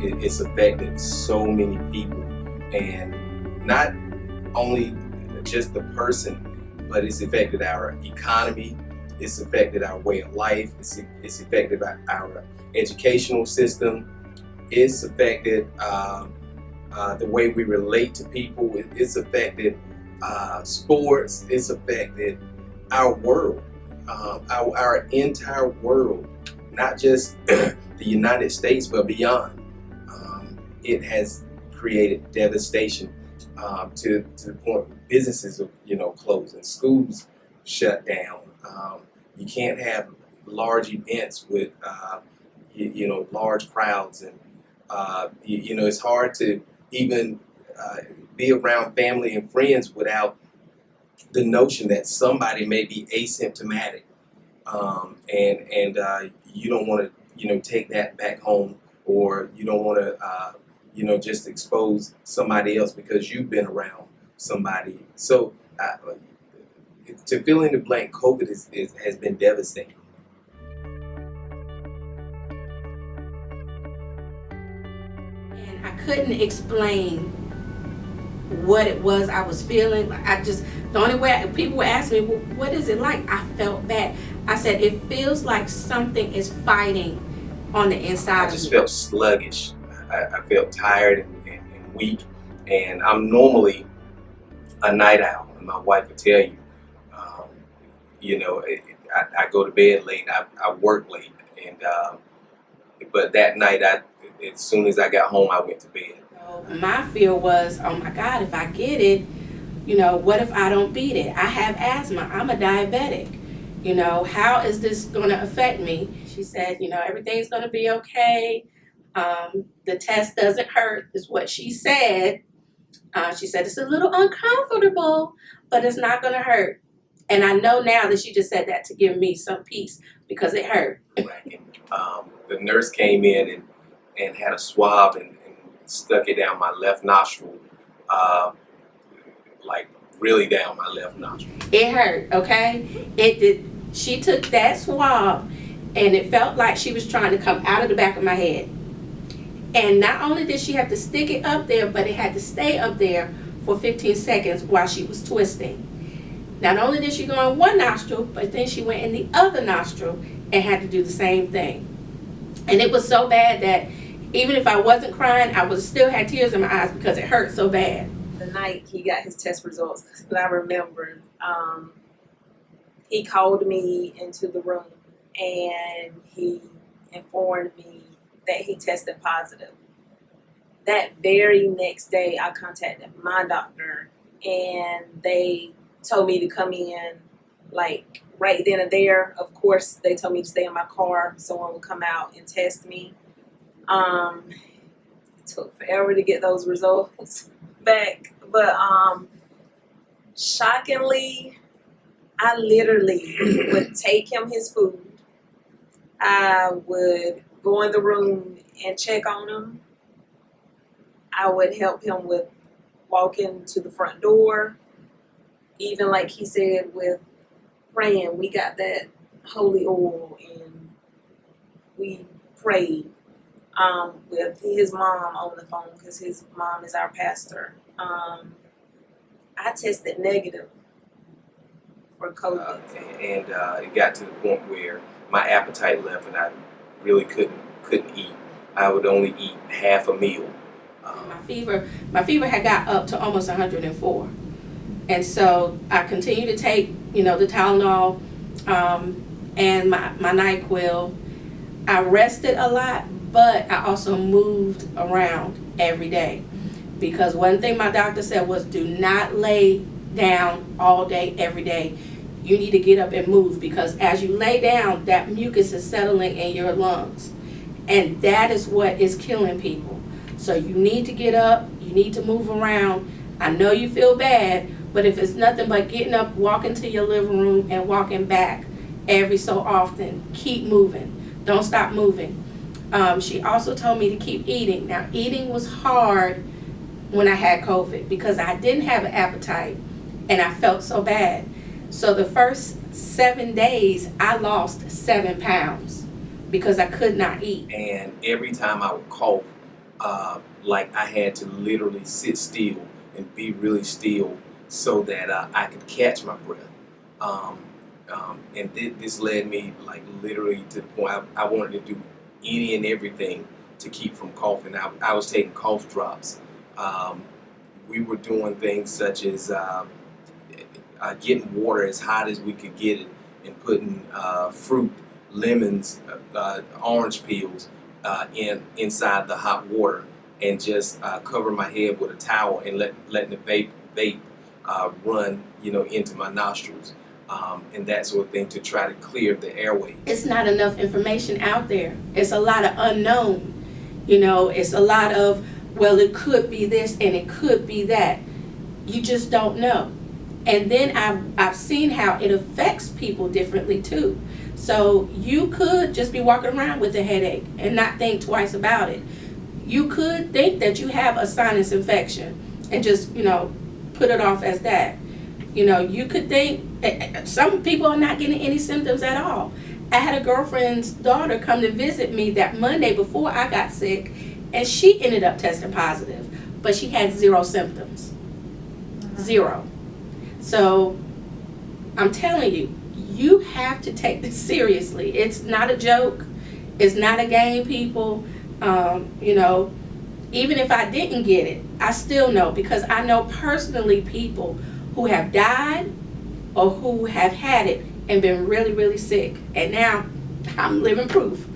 it's affected so many people, and not only just the person, but it's affected our economy, it's affected our way of life, it's affected our educational system, it's affected the way we relate to people, it's affected sports, it's affected our world, our entire world, not just the United States, but beyond. It has created devastation to the point where businesses are, closing, schools shut down. You can't have large events with, large crowds, and it's hard to even be around family and friends without the notion that somebody may be asymptomatic, and you don't want to take that back home, or you don't want to just expose somebody else because you've been around somebody. So to fill in the blank, COVID has been devastating. And I couldn't explain what it was I was feeling. The only way people would ask me, well, what is it like? I felt bad. I said, it feels like something is fighting on the inside of me. I just felt sluggish. I felt tired and weak, and I'm normally a night owl, and my wife would tell you, I go to bed late, I work late, and but that night, as soon as I got home, I went to bed. My fear was, oh my God, if I get it, what if I don't beat it? I have asthma, I'm a diabetic. How is this going to affect me? She said, everything's going to be okay. The test doesn't hurt, is what she said. She said it's a little uncomfortable, but it's not going to hurt. And I know now that she just said that to give me some peace, because it hurt. Right. The nurse came in and had a swab and stuck it down my left nostril, like really down my left nostril. It hurt, okay? It did. She took that swab, and it felt like she was trying to come out of the back of my head. And not only did she have to stick it up there, but it had to stay up there for 15 seconds while she was twisting. Not only did she go in one nostril, but then she went in the other nostril and had to do the same thing. And it was so bad that even if I wasn't crying, I would still had tears in my eyes because it hurt so bad. The night he got his test results, but I remember he called me into the room and he informed me that he tested positive. That very next day, I contacted my doctor, and they told me to come in, like, right then and there. Of course, they told me to stay in my car. Someone would come out and test me. It took forever to get those results back. But shockingly, I literally would take him his food. I would go in the room and check on him. I would help him with walking to the front door. Even like he said, with praying, we got that holy oil and we prayed with his mom on the phone, because his mom is our pastor. I tested negative for COVID. And it got to the point where my appetite left, and I really couldn't eat. I would only eat half a meal. My fever had got up to almost 104, and so I continued to take, the Tylenol and my NyQuil. I rested a lot, but I also moved around every day, because one thing my doctor said was, do not lay down all day, every day. You need to get up and move, because as you lay down, that mucus is settling in your lungs, and that is what is killing people. So you need to get up, you need to move around. I know you feel bad, but if it's nothing but getting up, walking to your living room and walking back every so often, keep moving. Don't stop moving. She also told me to keep eating. Now, eating was hard when I had COVID, because I didn't have an appetite and I felt so bad. So the first 7 days, I lost 7 pounds because I could not eat. And every time I would cough, like I had to literally sit still and be really still so that I could catch my breath. Um, and this led me like literally to the point I wanted to do any and everything to keep from coughing. I was taking cough drops. Um, we were doing things such as getting water as hot as we could get it and putting fruit, lemons, orange peels inside the hot water and just cover my head with a towel and letting the vape run, into my nostrils. And that sort of thing to try to clear the airway. It's not enough information out there. It's a lot of unknown. It's a lot of, well, it could be this and it could be that. You just don't know. And then I've seen how it affects people differently too. So you could just be walking around with a headache and not think twice about it. You could think that you have a sinus infection and just, put it off as that. You could think, some people are not getting any symptoms at all. I had a girlfriend's daughter come to visit me that Monday before I got sick, and she ended up testing positive, but she had 0 symptoms. 0. So I'm telling you, you have to take this seriously. It's not a joke. It's not a game, people. Even if I didn't get it, I still know, because I know personally people who have died or who have had it and been really, really sick. And now I'm living proof.